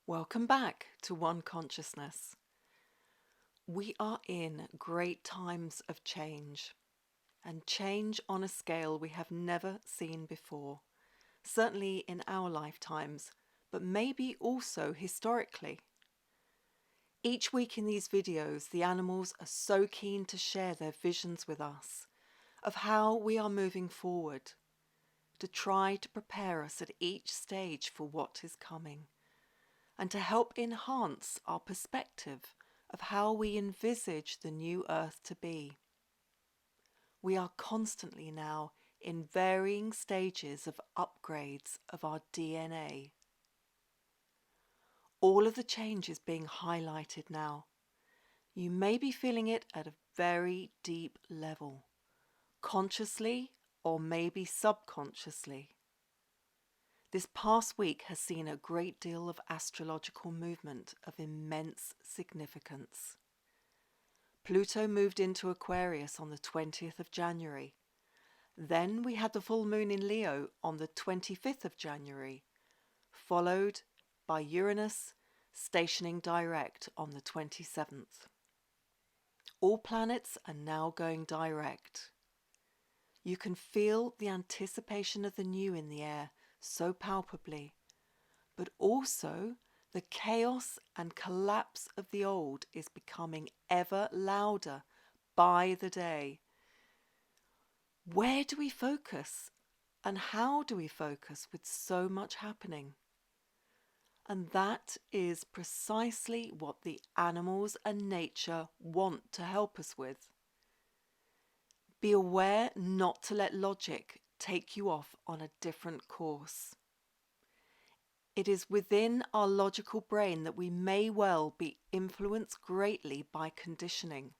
Welcome back to One Consciousness. We are in great times of change, and change on a scale we have never seen before, certainly in our lifetimes, but maybe also historically. Each week in these videos, the animals are so keen to share their visions with us of how we are moving forward, to try to prepare us at each stage for what is coming, and to help enhance our perspective of how we envisage the new earth to be. We are constantly now in varying stages of upgrades of our DNA. All of the change is being highlighted now. You may be feeling it at a very deep level, consciously or maybe subconsciously. This past week has seen a great deal of astrological movement of immense significance. Pluto moved into Aquarius on the 20th of January. Then we had the full moon in Leo on the 25th of January, followed by Uranus stationing direct on the 27th. All planets are now going direct. You can feel the anticipation of the new in the air so palpably, but also the chaos and collapse of the old is becoming ever louder by the day. Where do we focus, and how do we focus with so much happening? And that is precisely what the animals and nature want to help us with. Be aware not to let logic take you off on a different course. It is within our logical brain that we may well be influenced greatly by conditioning.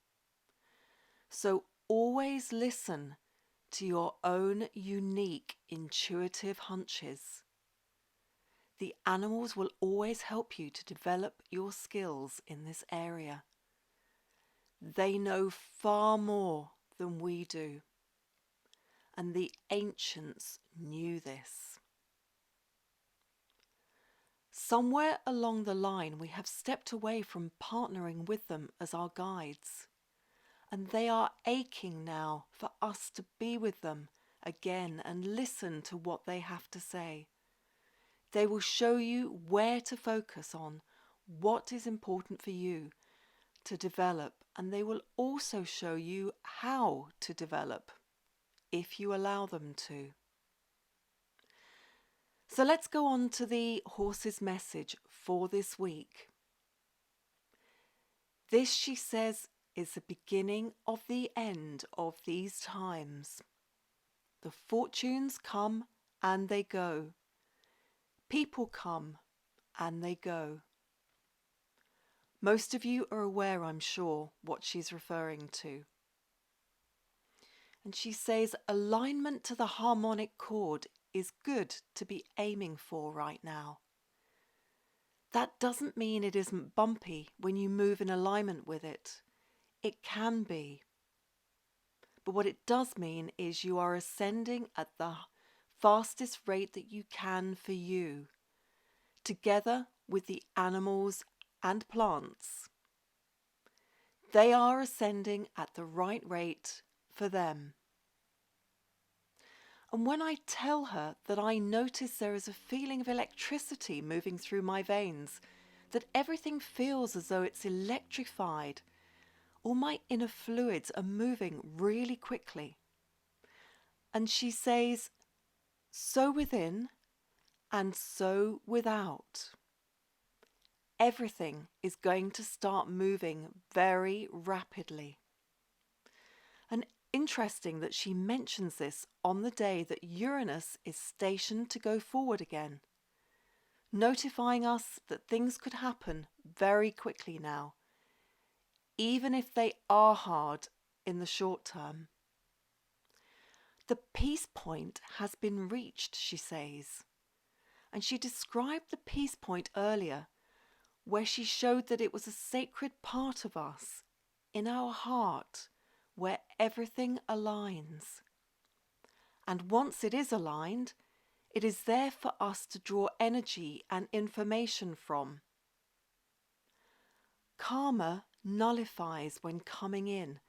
So always listen to your own unique intuitive hunches. The animals will always help you to develop your skills in this area. They know far more than we do, and the ancients knew this. Somewhere along the line, we have stepped away from partnering with them as our guides, and they are aching now for us to be with them again and listen to what they have to say. They will show you where to focus on, what is important for you to develop, and they will also show you how to develop, if you allow them to. So let's go on to the horse's message for this week. This, she says, is the beginning of the end of these times. The fortunes come and they go. People come and they go. Most of you are aware, I'm sure, what she's referring to. And she says alignment to the harmonic chord is good to be aiming for right now. That doesn't mean it isn't bumpy when you move in alignment with it. It can be. But what it does mean is you are ascending at the fastest rate that you can for you, together with the animals and plants. They are ascending at the right rate for them. And when I tell her that I notice there is a feeling of electricity moving through my veins, that everything feels as though it's electrified, all my inner fluids are moving really quickly. And she says, so within and so without. Everything is going to start moving very rapidly. And interesting that she mentions this on the day that Uranus is stationed to go forward again, notifying us that things could happen very quickly now, even if they are hard in the short term. The peace point has been reached, she says, and she described the peace point earlier, where she showed that it was a sacred part of us, in our heart, where everything aligns. And once it is aligned, it is there for us to draw energy and information from. Karma nullifies when coming in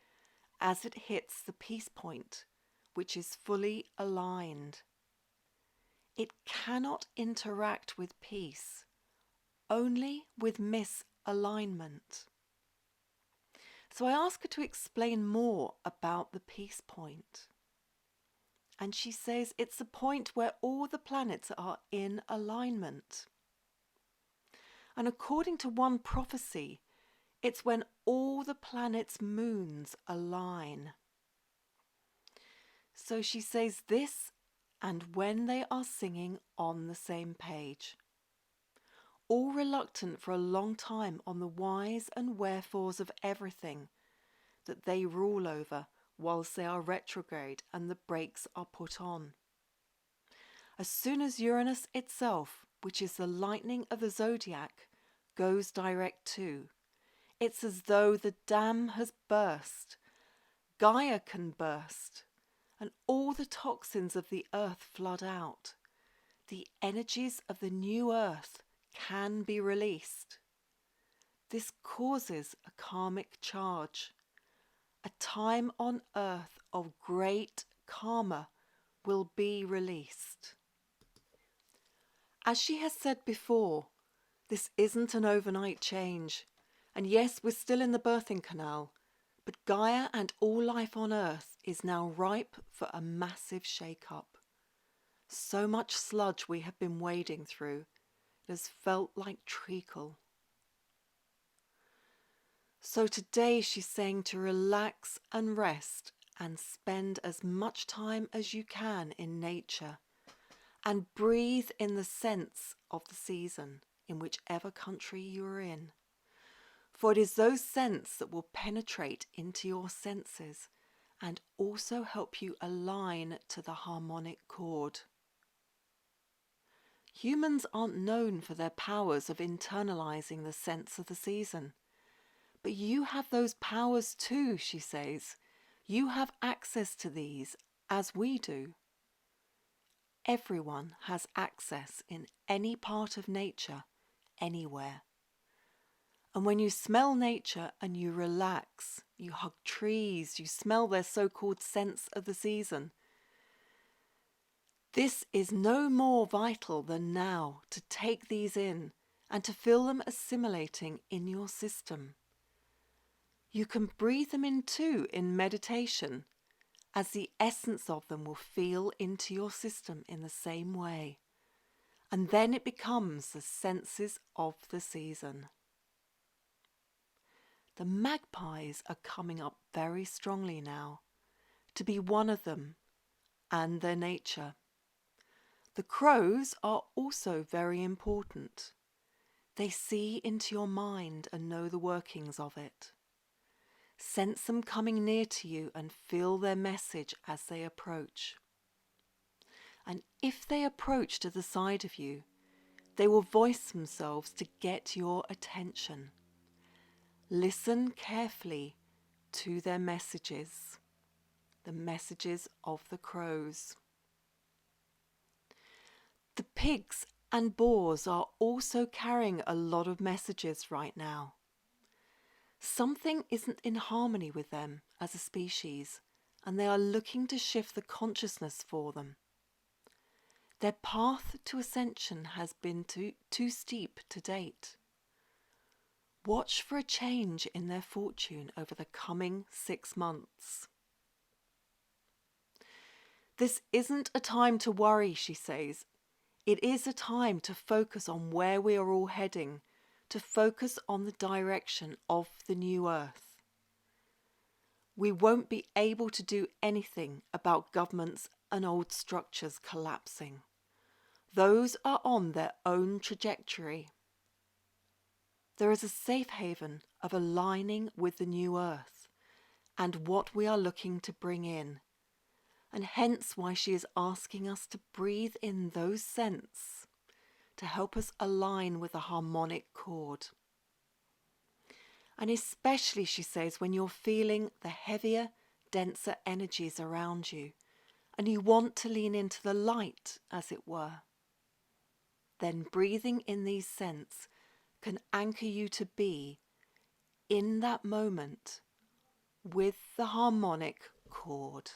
as it hits the peace point, which is fully aligned. It cannot interact with peace, only with misalignment. So I ask her to explain more about the peace point. And she says it's a point where all the planets are in alignment. And according to one prophecy, it's when all the planets' moons align. So she says this, and when they are singing on the same page. All reluctant for a long time on the whys and wherefores of everything that they rule over whilst they are retrograde and the brakes are put on. As soon as Uranus itself, which is the lightning of the zodiac, goes direct too, it's as though the dam has burst. Gaia can burst, and all the toxins of the earth flood out. The energies of the new earth can be released. This causes a karmic charge. A time on earth of great karma will be released. As she has said before, this isn't an overnight change. And yes, we're still in the birthing canal, but Gaia and all life on earth is now ripe for a massive shake-up. So much sludge we have been wading through, it has felt like treacle. So today she's saying to relax and rest and spend as much time as you can in nature and breathe in the sense of the season in whichever country you are in. For it is those scents that will penetrate into your senses and also help you align to the harmonic chord. Humans aren't known for their powers of internalizing the scents of the season. But you have those powers too, she says. You have access to these as we do. Everyone has access in any part of nature, anywhere. And when you smell nature and you relax, you hug trees, you smell their so-called scents of the season. This is no more vital than now to take these in and to feel them assimilating in your system. You can breathe them in too in meditation, as the essence of them will feel into your system in the same way. And then it becomes the senses of the season. The magpies are coming up very strongly now, to be one of them and their nature. The crows are also very important. They see into your mind and know the workings of it. Sense them coming near to you and feel their message as they approach. And if they approach to the side of you, they will voice themselves to get your attention. Listen carefully to their messages, the messages of the crows. The pigs and boars are also carrying a lot of messages right now. Something isn't in harmony with them as a species, and they are looking to shift the consciousness for them. Their path to ascension has been too steep to date. Watch for a change in their fortune over the coming 6 months. This isn't a time to worry, she says. It is a time to focus on where we are all heading, to focus on the direction of the new earth. We won't be able to do anything about governments and old structures collapsing. Those are on their own trajectory. There is a safe haven of aligning with the new earth and what we are looking to bring in, and hence why she is asking us to breathe in those scents to help us align with the harmonic chord. And especially, she says, when you're feeling the heavier, denser energies around you and you want to lean into the light, as it were, then breathing in these scents can anchor you to be in that moment with the harmonic chord.